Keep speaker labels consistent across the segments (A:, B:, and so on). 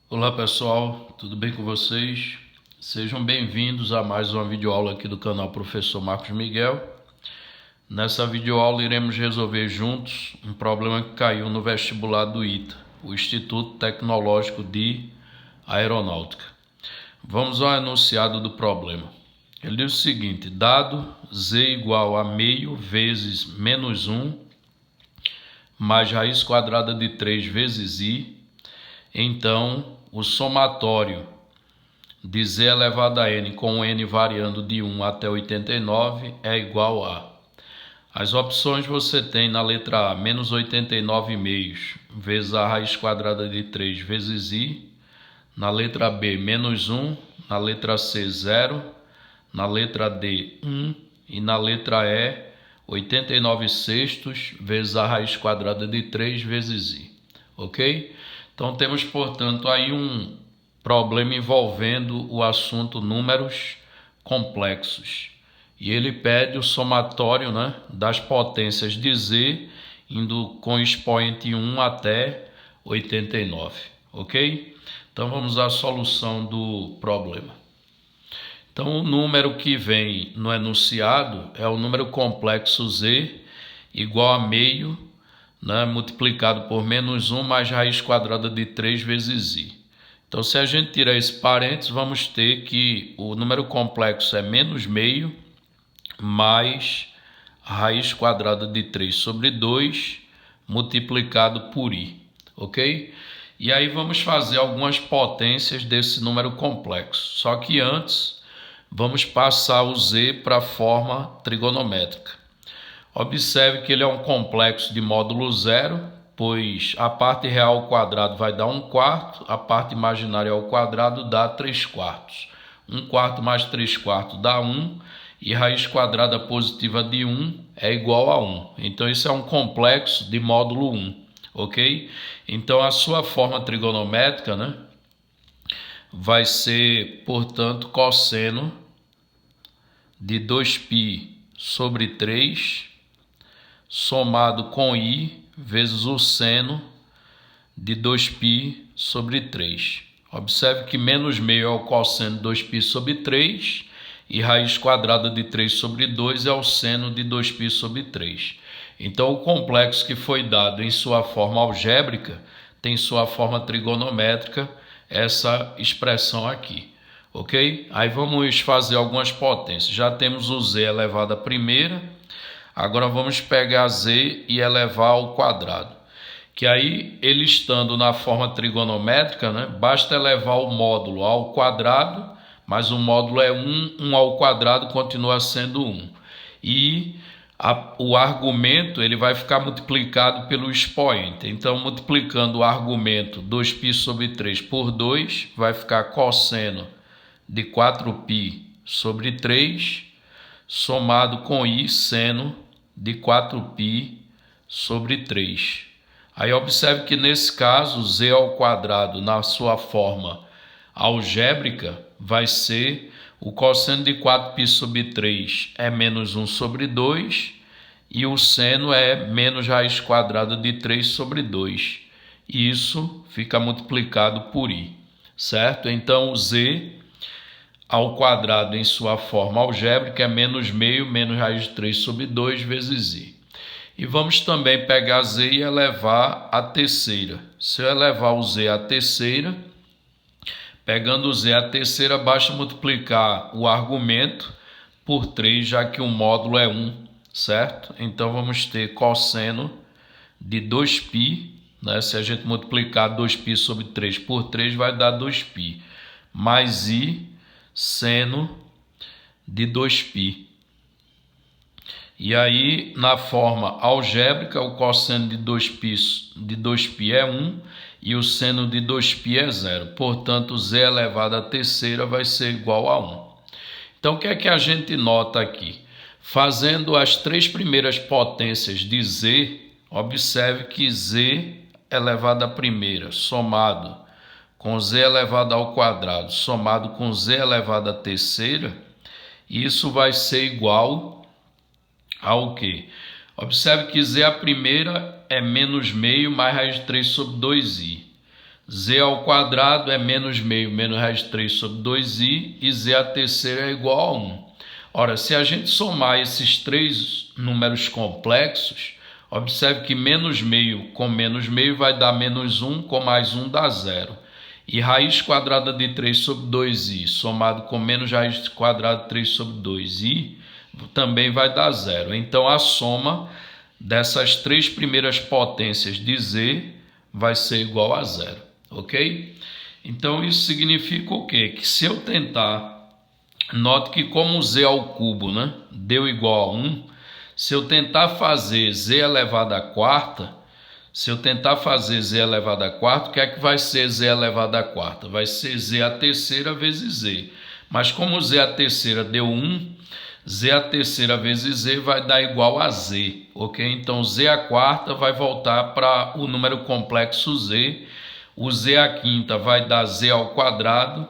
A: Olá pessoal, tudo bem com vocês? Sejam bem-vindos a mais uma videoaula aqui do canal Professor Marcos Miguel. Nessa videoaula iremos resolver juntos um problema que caiu no vestibular do ITA, o Instituto Tecnológico de Aeronáutica. Vamos ao enunciado do problema. Ele diz o seguinte: dado z igual a meio vezes menos 1 mais raiz quadrada de 3 vezes i, então o somatório de z elevado a n com n variando de 1 até 89 é igual a... As opções você tem na letra A, menos 89,5 vezes a raiz quadrada de 3 vezes i. Na letra B, menos 1. Na letra C, 0. Na letra D, 1. E na letra E, 89 sextos vezes a raiz quadrada de 3 vezes i. Ok? Então temos, portanto, aí um problema envolvendo o assunto números complexos. E ele pede o somatório, das potências de z, indo com expoente 1 até 89. Ok? Então vamos à solução do problema. Então o número que vem no enunciado é o número complexo z igual a meio, multiplicado por menos 1 mais raiz quadrada de 3 vezes i. Então, se a gente tirar esse parênteses, vamos ter que o número complexo é menos meio mais raiz quadrada de 3 sobre 2 multiplicado por i, ok? E aí vamos fazer algumas potências desse número complexo. Só que antes, vamos passar o z para a forma trigonométrica. Observe que ele é um complexo de módulo zero, pois a parte real ao quadrado vai dar 1/4, a parte imaginária ao quadrado dá 3/4. 1/4 mais 3/4 dá 1, e raiz quadrada positiva de 1 é igual a 1. Então, isso é um complexo de módulo 1, ok? Então, a sua forma trigonométrica, vai ser, portanto, cosseno de 2π sobre 3 somado com i vezes o seno de 2π sobre 3. Observe que menos meio é o cosseno de 2π sobre 3 e raiz quadrada de 3 sobre 2 é o seno de 2π sobre 3. Então, o complexo que foi dado em sua forma algébrica tem sua forma trigonométrica, essa expressão aqui, ok? Aí vamos fazer algumas potências. Já temos o z elevado à primeira. Agora vamos pegar z e elevar ao quadrado. Que aí, ele estando na forma trigonométrica, basta elevar o módulo ao quadrado, mas o módulo é 1, 1 ao quadrado continua sendo 1. E o argumento ele vai ficar multiplicado pelo expoente. Então, multiplicando o argumento 2π sobre 3 por 2, vai ficar cosseno de 4π sobre 3, somado com i, seno de 4π sobre 3. Aí observe que nesse caso, z ao quadrado na sua forma algébrica vai ser o cosseno de 4π sobre 3 é menos 1 sobre 2 e o seno é menos raiz quadrada de 3 sobre 2. E isso fica multiplicado por i, certo? Então, o z ao quadrado em sua forma algébrica é menos meio menos raiz de 3 sobre 2 vezes i. E vamos também pegar z e elevar a terceira. Se eu elevar o z à terceira, pegando o z à terceira, basta multiplicar o argumento por 3, já que o módulo é 1, certo? Então, vamos ter cosseno de 2π, se a gente multiplicar 2π sobre 3 por 3, vai dar 2π, mais i, seno de 2π. E aí, na forma algébrica, o cosseno de 2π é 1 e o seno de 2π é 0. Portanto, z elevado à terceira vai ser igual a 1. Então, o que é que a gente nota aqui? Fazendo as três primeiras potências de z, observe que z elevado à primeira somado com z elevado ao quadrado somado com z elevado à terceira, isso vai ser igual ao quê? Observe que z a primeira é menos meio mais raiz de 3 sobre 2i. Z ao quadrado é menos meio, menos raiz de 3 sobre 2i, e z a terceira é igual a 1. Ora, se a gente somar esses três números complexos, observe que menos meio com menos meio vai dar menos 1, com mais 1 dá 0. E raiz quadrada de 3 sobre 2i, somado com menos raiz quadrada de 3 sobre 2i, também vai dar 0. Então, a soma dessas três primeiras potências de z vai ser igual a 0, ok? Então, isso significa o quê? Que se eu tentar... Note que como z ao cubo, né, deu igual a 1, se eu tentar fazer z elevado à quarta, o que é que vai ser z elevado à quarta? Vai ser z à terceira vezes z. Mas como z à terceira deu 1, z à terceira vezes z vai dar igual a z, ok? Então z à quarta vai voltar para o número complexo z, o z à quinta vai dar z ao quadrado,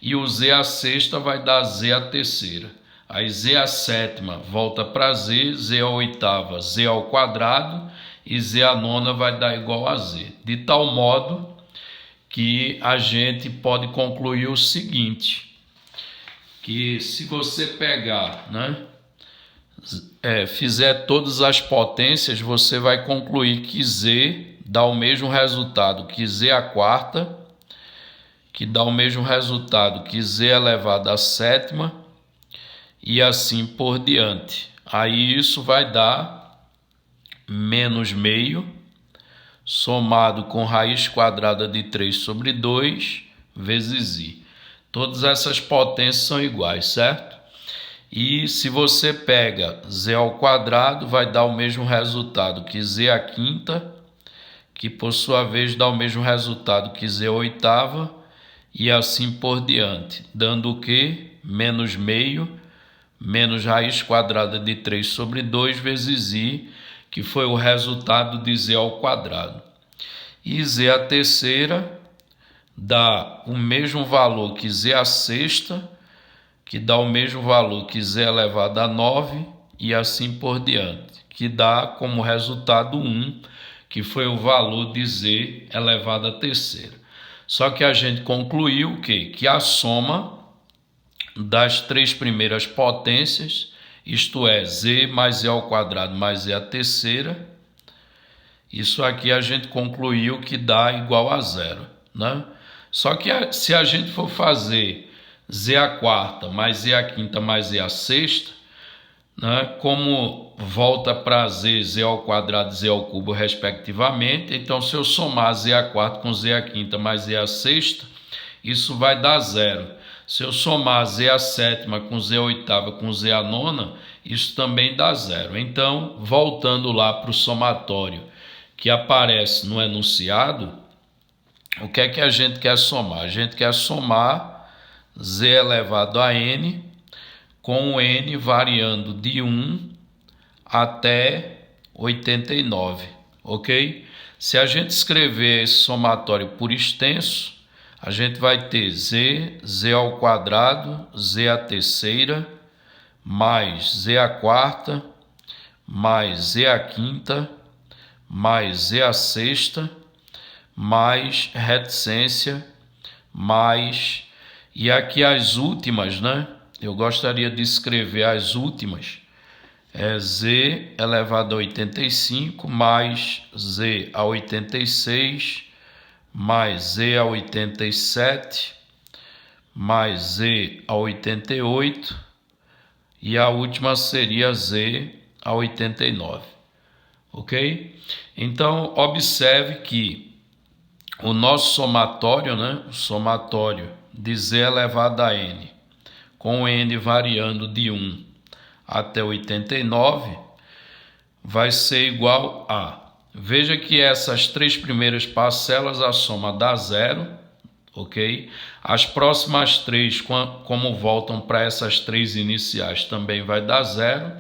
A: e o z à sexta vai dar z à terceira. Aí z à sétima volta para z, z à oitava, z ao quadrado, e z à nona vai dar igual a z. De tal modo que a gente pode concluir o seguinte, que se você pegar, fizer todas as potências, você vai concluir que z dá o mesmo resultado que z à quarta, que dá o mesmo resultado que z elevado à sétima, e assim por diante. Aí isso vai dar menos meio, somado com raiz quadrada de 3 sobre 2, vezes i. Todas essas potências são iguais, certo? E se você pega z ao quadrado, vai dar o mesmo resultado que z à quinta, que por sua vez dá o mesmo resultado que z à oitava, e assim por diante, dando o que? Menos meio, menos raiz quadrada de 3 sobre 2 vezes i, que foi o resultado de z ao quadrado. E z à terceira dá o mesmo valor que z à sexta, que dá o mesmo valor que z elevado a 9, e assim por diante, que dá como resultado 1, que foi o valor de z elevado à terceira. Só que a gente concluiu o quê? Que a soma das três primeiras potências, isto é, z mais z ao quadrado mais z à terceira, isso aqui a gente concluiu que dá igual a 0, né? Só que se a gente for fazer z à quarta mais z à quinta mais z à sexta, como volta para z, z ao quadrado e z ao cubo respectivamente, então se eu somar z à quarta com z à quinta mais z à sexta, isso vai dar 0. Se eu somar z à sétima com z à oitava com z à nona, isso também dá 0. Então, voltando lá para o somatório que aparece no enunciado, o que é que a gente quer somar? A gente quer somar z elevado a n, com o n variando de 1 até 89, ok? Se a gente escrever esse somatório por extenso, a gente vai ter z ao quadrado, z à terceira, mais z à quarta, mais z à quinta, mais z à sexta, mais reticência, mais... E aqui as últimas, eu gostaria de escrever as últimas. É z elevado a 85 mais z a 86 mais z a 87 mais z a 88, e a última seria z a 89, ok? Então, observe que o nosso somatório, o somatório de z elevado a n, com n variando de 1 até 89, vai ser igual a... Veja que essas três primeiras parcelas, a soma dá 0, ok? As próximas três, como voltam para essas três iniciais, também vai dar 0,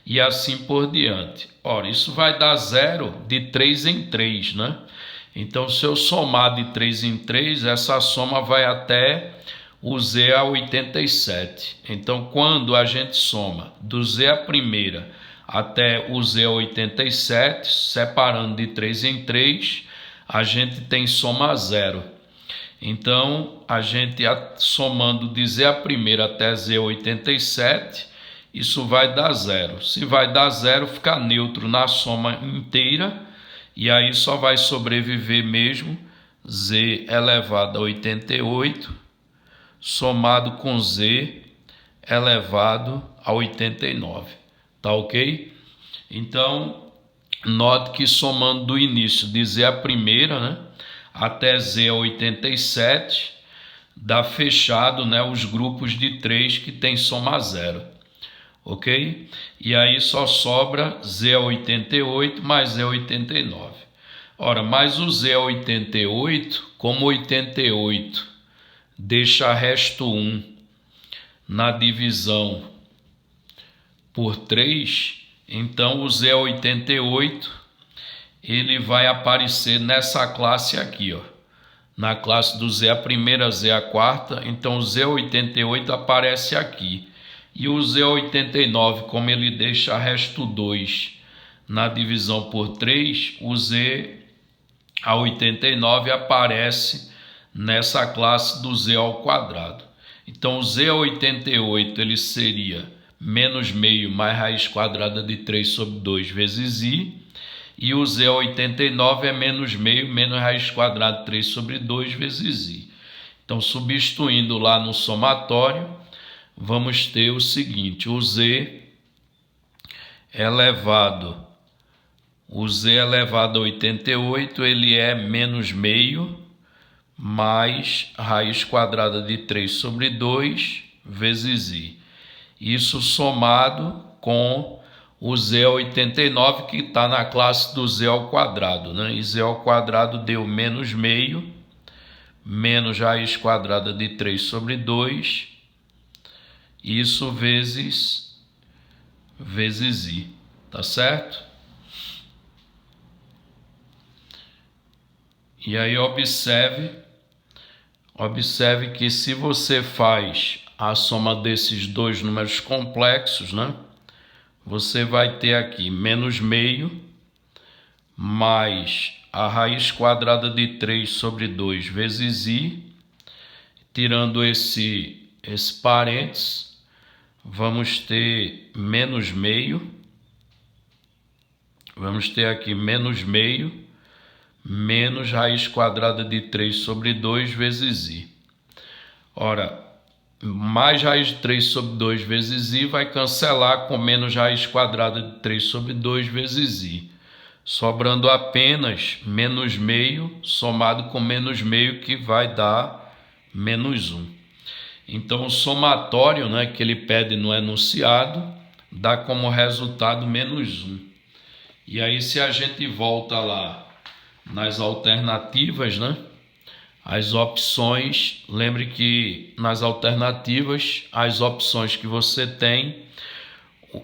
A: e assim por diante. Ora, isso vai dar 0 de 3 em 3, Então, se eu somar de 3 em 3, essa soma vai até o z a 87. Então, quando a gente soma do z a primeira até o z a 87, separando de 3 em 3, a gente tem soma zero. Então, a gente somando de Z a primeira até Z87, isso vai dar zero. Se vai dar zero, fica neutro na soma inteira, e aí só vai sobreviver mesmo Z elevado a 88, somado com Z elevado a 89. Tá ok? Então, note que somando do início de Z a primeira, né, até Z a 87, dá fechado, né, os grupos de 3 que tem soma zero. Ok? E aí só sobra Z a 88 mais Z a 89. Ora, mas o Z a 88, como 88 deixa resto 1 na divisão por 3, então o Z a 88 ele vai aparecer nessa classe aqui, ó, na classe do Z a primeira, Z a quarta. Então o Z a 88 aparece aqui. E o Z a 89, como ele deixa resto 2 na divisão por 3, o Z a 89 aparece nessa classe do Z ao quadrado. Então o Z a 88 ele seria menos meio mais raiz quadrada de 3 sobre 2 vezes I. E o Z a 89 é menos meio menos raiz quadrada de 3 sobre 2 vezes I. Então, substituindo lá no somatório, vamos ter o seguinte: o Z elevado a 88, ele é menos meio mais raiz quadrada de 3 sobre 2 vezes I. Isso somado com o Z a 89, que está na classe do Z ao quadrado, né? E Z ao quadrado deu menos meio menos raiz quadrada de 3 sobre 2, isso vezes I, tá certo? E aí observe que se você faz a soma desses dois números complexos, né, você vai ter aqui menos meio mais a raiz quadrada de 3 sobre 2 vezes I, tirando esse parênteses, vamos ter menos meio, vamos ter aqui menos meio menos raiz quadrada de 3 sobre 2 vezes I. Ora, mais raiz de 3 sobre 2 vezes I vai cancelar com menos raiz quadrada de 3 sobre 2 vezes I, sobrando apenas menos meio somado com menos meio, que vai dar menos 1. Então, o somatório, né, que ele pede no enunciado, dá como resultado menos 1. E aí, se a gente volta lá nas alternativas, né, as opções, lembre que nas alternativas, as opções que você tem,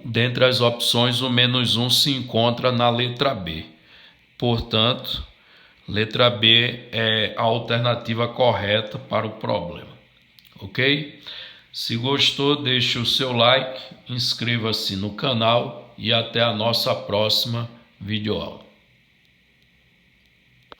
A: dentre as opções, o menos 1 se encontra na letra B. Portanto, letra B é a alternativa correta para o problema. Ok? Se gostou, deixe o seu like, inscreva-se no canal e até a nossa próxima videoaula.